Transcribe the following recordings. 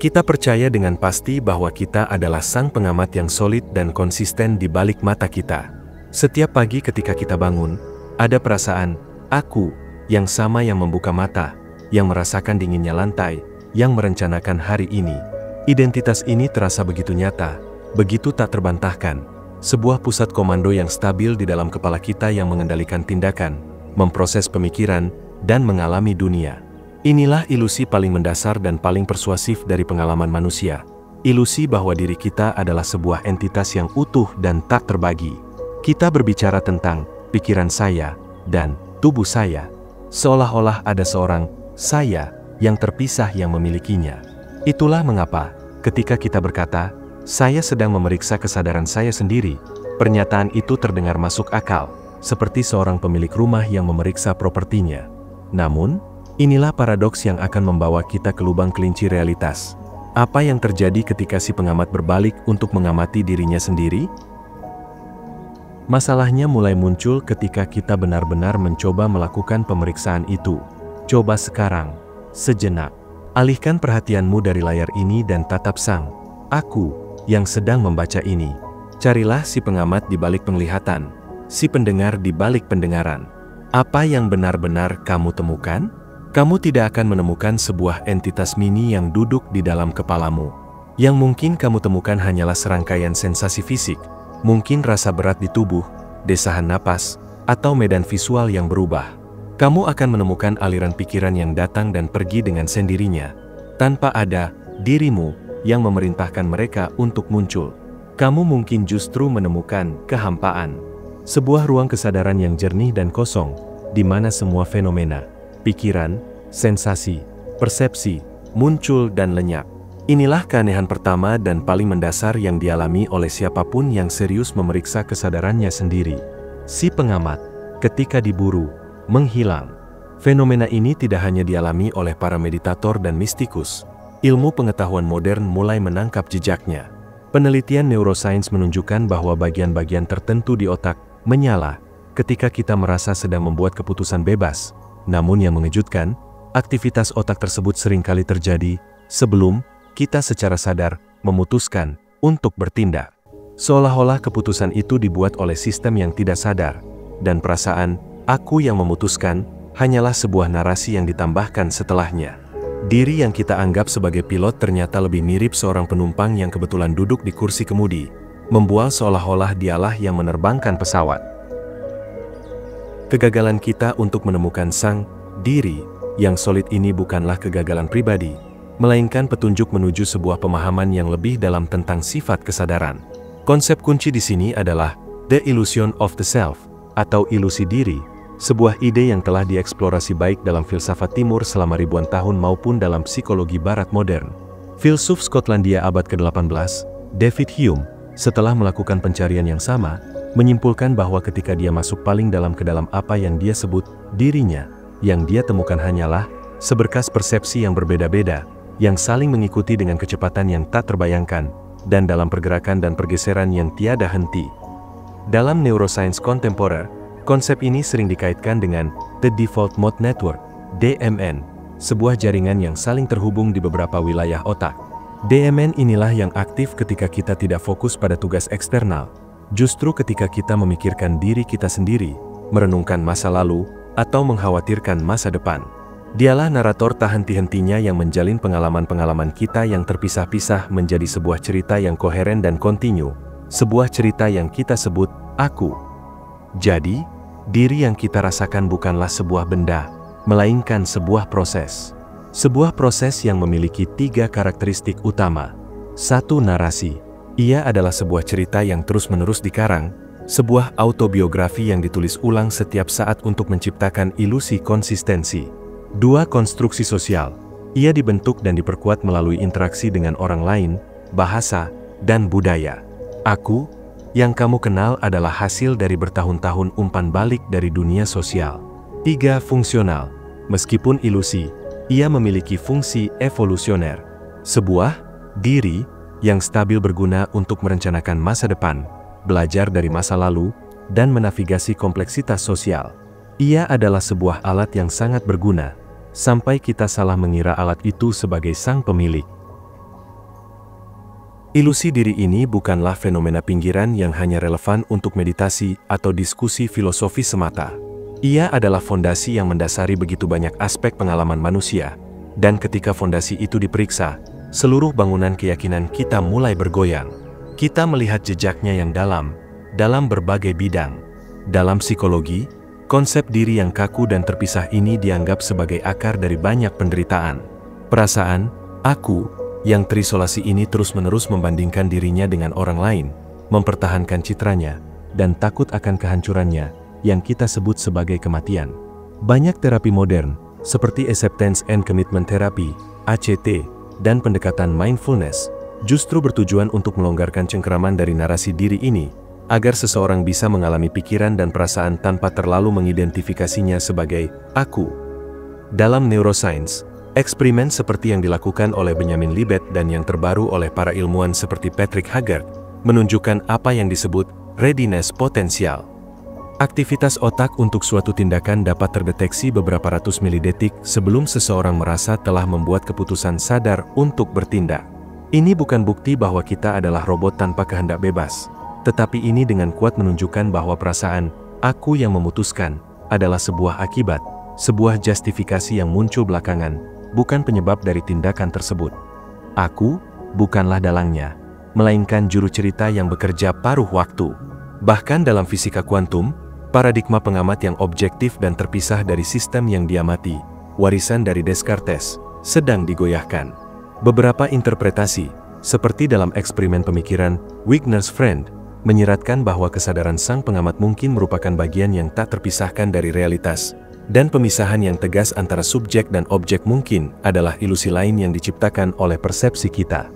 Kita percaya dengan pasti bahwa kita adalah sang pengamat yang solid dan konsisten di balik mata kita. Setiap pagi ketika kita bangun, ada perasaan, aku, yang sama yang membuka mata, yang merasakan dinginnya lantai, yang merencanakan hari ini. Identitas ini terasa begitu nyata, begitu tak terbantahkan. Sebuah pusat komando yang stabil di dalam kepala kita yang mengendalikan tindakan, memproses pemikiran, dan mengalami dunia. Inilah ilusi paling mendasar dan paling persuasif dari pengalaman manusia. Ilusi bahwa diri kita adalah sebuah entitas yang utuh dan tak terbagi. Kita berbicara tentang pikiran saya dan tubuh saya, seolah-olah ada seorang saya yang terpisah yang memilikinya. Itulah mengapa, ketika kita berkata, saya sedang memeriksa kesadaran saya sendiri, pernyataan itu terdengar masuk akal, seperti seorang pemilik rumah yang memeriksa propertinya. Namun, inilah paradoks yang akan membawa kita ke lubang kelinci realitas. Apa yang terjadi ketika si pengamat berbalik untuk mengamati dirinya sendiri? Masalahnya mulai muncul ketika kita benar-benar mencoba melakukan pemeriksaan itu. Coba sekarang, sejenak, alihkan perhatianmu dari layar ini dan tatap sang aku yang sedang membaca ini. Carilah si pengamat di balik penglihatan, si pendengar di balik pendengaran. Apa yang benar-benar kamu temukan? Kamu tidak akan menemukan sebuah entitas mini yang duduk di dalam kepalamu. Yang mungkin kamu temukan hanyalah serangkaian sensasi fisik, mungkin rasa berat di tubuh, desahan napas, atau medan visual yang berubah. Kamu akan menemukan aliran pikiran yang datang dan pergi dengan sendirinya, tanpa ada dirimu yang memerintahkan mereka untuk muncul. Kamu mungkin justru menemukan kehampaan, sebuah ruang kesadaran yang jernih dan kosong, di mana semua fenomena, pikiran, sensasi, persepsi, muncul dan lenyap. Inilah keanehan pertama dan paling mendasar yang dialami oleh siapapun yang serius memeriksa kesadarannya sendiri. Si pengamat, ketika diburu, menghilang. Fenomena ini tidak hanya dialami oleh para meditator dan mistikus. Ilmu pengetahuan modern mulai menangkap jejaknya. Penelitian neuroscience menunjukkan bahwa bagian-bagian tertentu di otak menyala ketika kita merasa sedang membuat keputusan bebas. Namun yang mengejutkan, aktivitas otak tersebut seringkali terjadi sebelum kita secara sadar memutuskan untuk bertindak. Seolah-olah keputusan itu dibuat oleh sistem yang tidak sadar, dan perasaan aku yang memutuskan hanyalah sebuah narasi yang ditambahkan setelahnya. Diri yang kita anggap sebagai pilot ternyata lebih mirip seorang penumpang yang kebetulan duduk di kursi kemudi, membual seolah-olah dialah yang menerbangkan pesawat. Kegagalan kita untuk menemukan sang diri yang solid ini bukanlah kegagalan pribadi, melainkan petunjuk menuju sebuah pemahaman yang lebih dalam tentang sifat kesadaran. Konsep kunci di sini adalah the illusion of the self, atau ilusi diri, sebuah ide yang telah dieksplorasi baik dalam filsafat timur selama ribuan tahun maupun dalam psikologi barat modern. Filsuf Skotlandia abad ke-18, David Hume, setelah melakukan pencarian yang sama, menyimpulkan bahwa ketika dia masuk paling dalam ke dalam apa yang dia sebut dirinya, yang dia temukan hanyalah seberkas persepsi yang berbeda-beda, yang saling mengikuti dengan kecepatan yang tak terbayangkan, dan dalam pergerakan dan pergeseran yang tiada henti. Dalam neuroscience kontemporer, konsep ini sering dikaitkan dengan the default mode network, DMN, sebuah jaringan yang saling terhubung di beberapa wilayah otak. DMN inilah yang aktif ketika kita tidak fokus pada tugas eksternal. Justru ketika kita memikirkan diri kita sendiri, merenungkan masa lalu, atau mengkhawatirkan masa depan. Dialah narator tak henti-hentinya yang menjalin pengalaman-pengalaman kita yang terpisah-pisah menjadi sebuah cerita yang koheren dan kontinu, sebuah cerita yang kita sebut aku. Jadi, diri yang kita rasakan bukanlah sebuah benda, melainkan sebuah proses. Sebuah proses yang memiliki 3 karakteristik utama. 1. Narasi. Ia adalah sebuah cerita yang terus-menerus dikarang, sebuah autobiografi yang ditulis ulang setiap saat untuk menciptakan ilusi konsistensi. 2. Konstruksi sosial. Ia dibentuk dan diperkuat melalui interaksi dengan orang lain, bahasa, dan budaya. Aku, yang kamu kenal adalah hasil dari bertahun-tahun umpan balik dari dunia sosial. 3. Fungsional. Meskipun ilusi, ia memiliki fungsi evolusioner. Sebuah diri yang stabil berguna untuk merencanakan masa depan, belajar dari masa lalu, dan menavigasi kompleksitas sosial. Ia adalah sebuah alat yang sangat berguna, sampai kita salah mengira alat itu sebagai sang pemilik. Ilusi diri ini bukanlah fenomena pinggiran yang hanya relevan untuk meditasi atau diskusi filosofi semata. Ia adalah fondasi yang mendasari begitu banyak aspek pengalaman manusia, dan ketika fondasi itu diperiksa, seluruh bangunan keyakinan kita mulai bergoyang. Kita melihat jejaknya yang dalam berbagai bidang. Dalam psikologi, konsep diri yang kaku dan terpisah ini dianggap sebagai akar dari banyak penderitaan. Perasaan, aku, yang terisolasi ini terus-menerus membandingkan dirinya dengan orang lain, mempertahankan citranya, dan takut akan kehancurannya, yang kita sebut sebagai kematian. Banyak terapi modern, seperti Acceptance and Commitment Therapy, ACT, dan pendekatan mindfulness, justru bertujuan untuk melonggarkan cengkeraman dari narasi diri ini, agar seseorang bisa mengalami pikiran dan perasaan tanpa terlalu mengidentifikasinya sebagai aku. Dalam neuroscience, eksperimen seperti yang dilakukan oleh Benjamin Libet dan yang terbaru oleh para ilmuwan seperti Patrick Haggard, menunjukkan apa yang disebut readiness potensial. Aktivitas otak untuk suatu tindakan dapat terdeteksi beberapa ratus milidetik sebelum seseorang merasa telah membuat keputusan sadar untuk bertindak. Ini bukan bukti bahwa kita adalah robot tanpa kehendak bebas, tetapi ini dengan kuat menunjukkan bahwa perasaan aku yang memutuskan adalah sebuah akibat, sebuah justifikasi yang muncul belakangan, bukan penyebab dari tindakan tersebut. Aku bukanlah dalangnya, melainkan juru cerita yang bekerja paruh waktu. Bahkan dalam fisika kuantum, paradigma pengamat yang objektif dan terpisah dari sistem yang diamati, warisan dari Descartes, sedang digoyahkan. Beberapa interpretasi, seperti dalam eksperimen pemikiran Wigner's Friend, menyiratkan bahwa kesadaran sang pengamat mungkin merupakan bagian yang tak terpisahkan dari realitas, dan pemisahan yang tegas antara subjek dan objek mungkin adalah ilusi lain yang diciptakan oleh persepsi kita.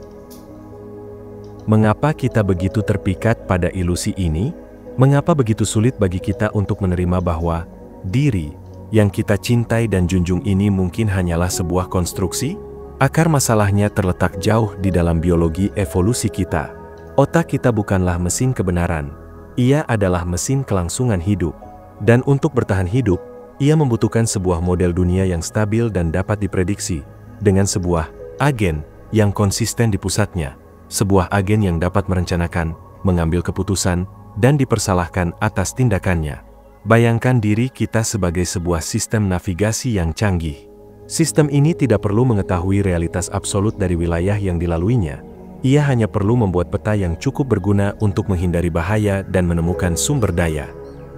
Mengapa kita begitu terpikat pada ilusi ini? Mengapa begitu sulit bagi kita untuk menerima bahwa diri yang kita cintai dan junjung ini mungkin hanyalah sebuah konstruksi? Akar masalahnya terletak jauh di dalam biologi evolusi kita. Otak kita bukanlah mesin kebenaran, ia adalah mesin kelangsungan hidup. Dan untuk bertahan hidup, ia membutuhkan sebuah model dunia yang stabil dan dapat diprediksi, dengan sebuah agen yang konsisten di pusatnya, sebuah agen yang dapat merencanakan, mengambil keputusan, dan dipersalahkan atas tindakannya. Bayangkan diri kita sebagai sebuah sistem navigasi yang canggih. Sistem ini tidak perlu mengetahui realitas absolut dari wilayah yang dilaluinya. Ia hanya perlu membuat peta yang cukup berguna untuk menghindari bahaya dan menemukan sumber daya.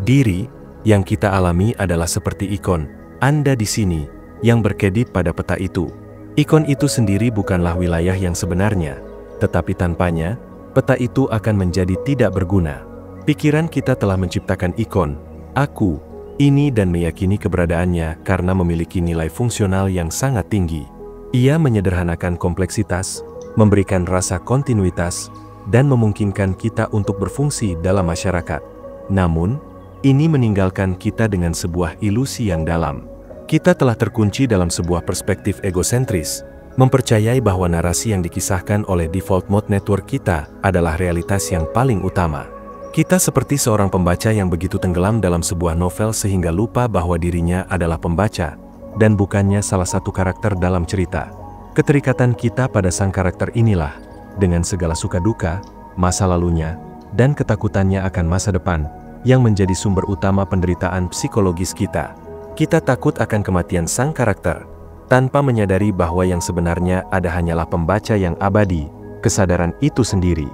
Diri yang kita alami adalah seperti ikon Anda di sini yang berkedip pada peta itu. Ikon itu sendiri bukanlah wilayah yang sebenarnya, tetapi tanpanya, peta itu akan menjadi tidak berguna. Pikiran kita telah menciptakan ikon aku ini dan meyakini keberadaannya karena memiliki nilai fungsional yang sangat tinggi. Ia menyederhanakan kompleksitas, memberikan rasa kontinuitas, dan memungkinkan kita untuk berfungsi dalam masyarakat. Namun, ini meninggalkan kita dengan sebuah ilusi yang dalam. Kita telah terkunci dalam sebuah perspektif egosentris, mempercayai bahwa narasi yang dikisahkan oleh default mode network kita adalah realitas yang paling utama. Kita seperti seorang pembaca yang begitu tenggelam dalam sebuah novel sehingga lupa bahwa dirinya adalah pembaca, dan bukannya salah satu karakter dalam cerita. Keterikatan kita pada sang karakter inilah, dengan segala suka duka, masa lalunya, dan ketakutannya akan masa depan, yang menjadi sumber utama penderitaan psikologis kita. Kita takut akan kematian sang karakter, tanpa menyadari bahwa yang sebenarnya ada hanyalah pembaca yang abadi, kesadaran itu sendiri.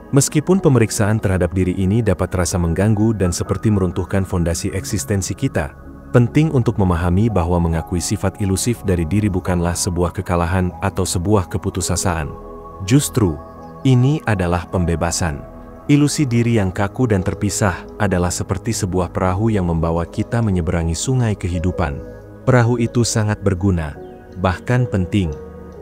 Meskipun pemeriksaan terhadap diri ini dapat terasa mengganggu dan seperti meruntuhkan fondasi eksistensi kita, penting untuk memahami bahwa mengakui sifat ilusif dari diri bukanlah sebuah kekalahan atau sebuah keputusasaan. Justru, ini adalah pembebasan. Ilusi diri yang kaku dan terpisah adalah seperti sebuah perahu yang membawa kita menyeberangi sungai kehidupan. Perahu itu sangat berguna, bahkan penting.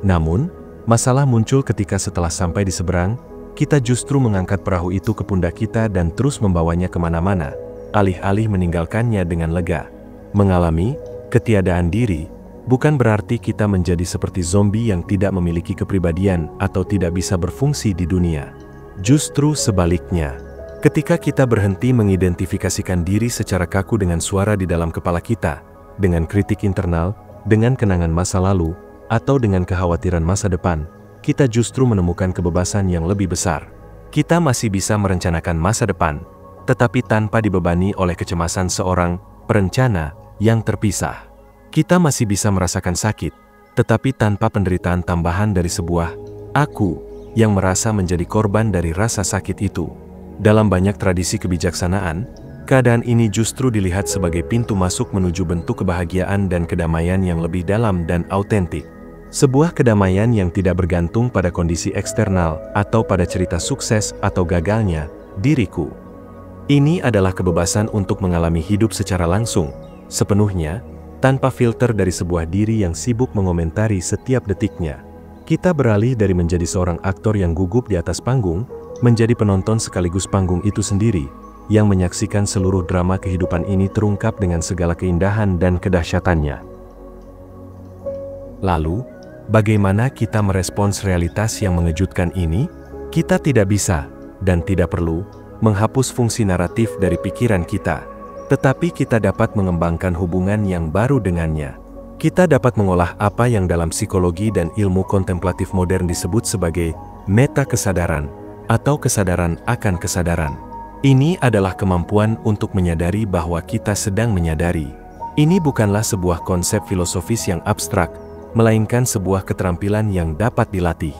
Namun, masalah muncul ketika setelah sampai di seberang, kita justru mengangkat perahu itu ke pundak kita dan terus membawanya kemana-mana, alih-alih meninggalkannya dengan lega. Mengalami ketiadaan diri bukan berarti kita menjadi seperti zombie yang tidak memiliki kepribadian atau tidak bisa berfungsi di dunia. Justru sebaliknya, ketika kita berhenti mengidentifikasikan diri secara kaku dengan suara di dalam kepala kita, dengan kritik internal, dengan kenangan masa lalu, atau dengan kekhawatiran masa depan, kita justru menemukan kebebasan yang lebih besar. Kita masih bisa merencanakan masa depan, tetapi tanpa dibebani oleh kecemasan seorang perencana yang terpisah. Kita masih bisa merasakan sakit, tetapi tanpa penderitaan tambahan dari sebuah aku yang merasa menjadi korban dari rasa sakit itu. Dalam banyak tradisi kebijaksanaan, keadaan ini justru dilihat sebagai pintu masuk menuju bentuk kebahagiaan dan kedamaian yang lebih dalam dan autentik. Sebuah kedamaian yang tidak bergantung pada kondisi eksternal atau pada cerita sukses atau gagalnya diriku. Ini adalah kebebasan untuk mengalami hidup secara langsung, sepenuhnya, tanpa filter dari sebuah diri yang sibuk mengomentari setiap detiknya. Kita beralih dari menjadi seorang aktor yang gugup di atas panggung, menjadi penonton sekaligus panggung itu sendiri, yang menyaksikan seluruh drama kehidupan ini terungkap dengan segala keindahan dan kedahsyatannya. Lalu, bagaimana kita merespons realitas yang mengejutkan ini? Kita tidak bisa, dan tidak perlu, menghapus fungsi naratif dari pikiran kita. Tetapi kita dapat mengembangkan hubungan yang baru dengannya. Kita dapat mengolah apa yang dalam psikologi dan ilmu kontemplatif modern disebut sebagai meta-kesadaran, atau kesadaran akan kesadaran. Ini adalah kemampuan untuk menyadari bahwa kita sedang menyadari. Ini bukanlah sebuah konsep filosofis yang abstrak, melainkan sebuah keterampilan yang dapat dilatih.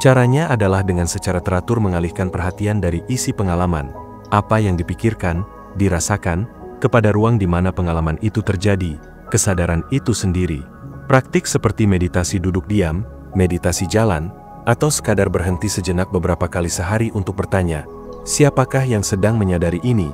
Caranya adalah dengan secara teratur mengalihkan perhatian dari isi pengalaman, apa yang dipikirkan, dirasakan, kepada ruang di mana pengalaman itu terjadi, kesadaran itu sendiri. Praktik seperti meditasi duduk diam, meditasi jalan, atau sekadar berhenti sejenak beberapa kali sehari untuk bertanya, siapakah yang sedang menyadari ini,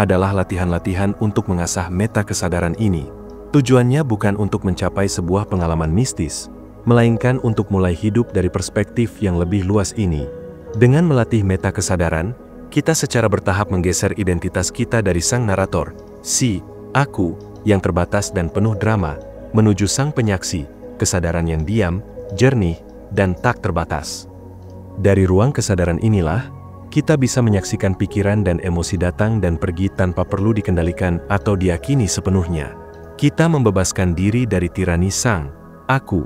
adalah latihan-latihan untuk mengasah meta kesadaran ini. Tujuannya bukan untuk mencapai sebuah pengalaman mistis, melainkan untuk mulai hidup dari perspektif yang lebih luas ini. Dengan melatih meta kesadaran, kita secara bertahap menggeser identitas kita dari sang narator, si aku, yang terbatas dan penuh drama, menuju sang penyaksi, kesadaran yang diam, jernih, dan tak terbatas. Dari ruang kesadaran inilah, kita bisa menyaksikan pikiran dan emosi datang dan pergi tanpa perlu dikendalikan atau diyakini sepenuhnya. Kita membebaskan diri dari tirani sang aku.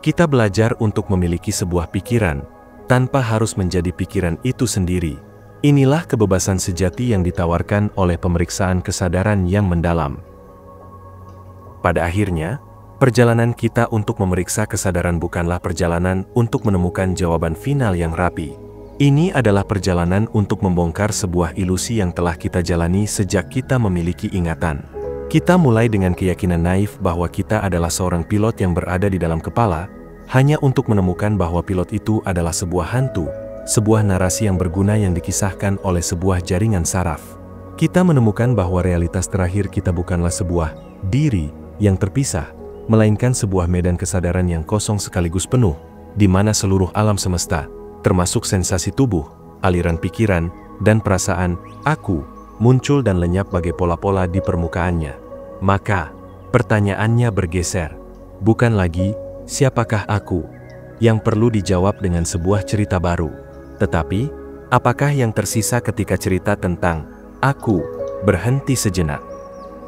Kita belajar untuk memiliki sebuah pikiran, tanpa harus menjadi pikiran itu sendiri. Inilah kebebasan sejati yang ditawarkan oleh pemeriksaan kesadaran yang mendalam. Pada akhirnya, perjalanan kita untuk memeriksa kesadaran bukanlah perjalanan untuk menemukan jawaban final yang rapi. Ini adalah perjalanan untuk membongkar sebuah ilusi yang telah kita jalani sejak kita memiliki ingatan. Kita mulai dengan keyakinan naif bahwa kita adalah seorang pilot yang berada di dalam kepala, hanya untuk menemukan bahwa pilot itu adalah sebuah hantu, sebuah narasi yang berguna yang dikisahkan oleh sebuah jaringan saraf. Kita menemukan bahwa realitas terakhir kita bukanlah sebuah diri yang terpisah, melainkan sebuah medan kesadaran yang kosong sekaligus penuh, di mana seluruh alam semesta, termasuk sensasi tubuh, aliran pikiran, dan perasaan aku, muncul dan lenyap bagai pola-pola di permukaannya. Maka, pertanyaannya bergeser. Bukan lagi, siapakah aku, yang perlu dijawab dengan sebuah cerita baru. Tetapi, apakah yang tersisa ketika cerita tentang aku berhenti sejenak?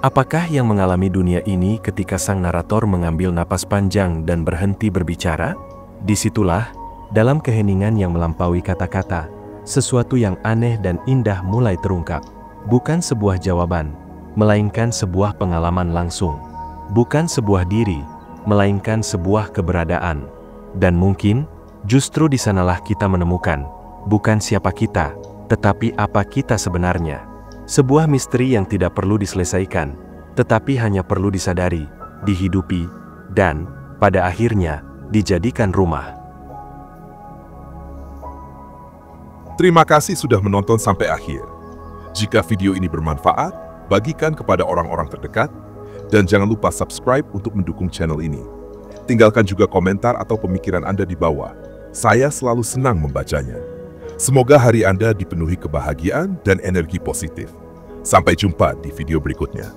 Apakah yang mengalami dunia ini ketika sang narator mengambil napas panjang dan berhenti berbicara? Disitulah, dalam keheningan yang melampaui kata-kata, sesuatu yang aneh dan indah mulai terungkap. Bukan sebuah jawaban, melainkan sebuah pengalaman langsung. Bukan sebuah diri, melainkan sebuah keberadaan. Dan mungkin, justru di sanalah kita menemukan, bukan siapa kita, tetapi apa kita sebenarnya. Sebuah misteri yang tidak perlu diselesaikan, tetapi hanya perlu disadari, dihidupi, dan, pada akhirnya, dijadikan rumah. Terima kasih sudah menonton sampai akhir. Jika video ini bermanfaat, bagikan kepada orang-orang terdekat, dan jangan lupa subscribe untuk mendukung channel ini. Tinggalkan juga komentar atau pemikiran Anda di bawah. Saya selalu senang membacanya. Semoga hari Anda dipenuhi kebahagiaan dan energi positif. Sampai jumpa di video berikutnya.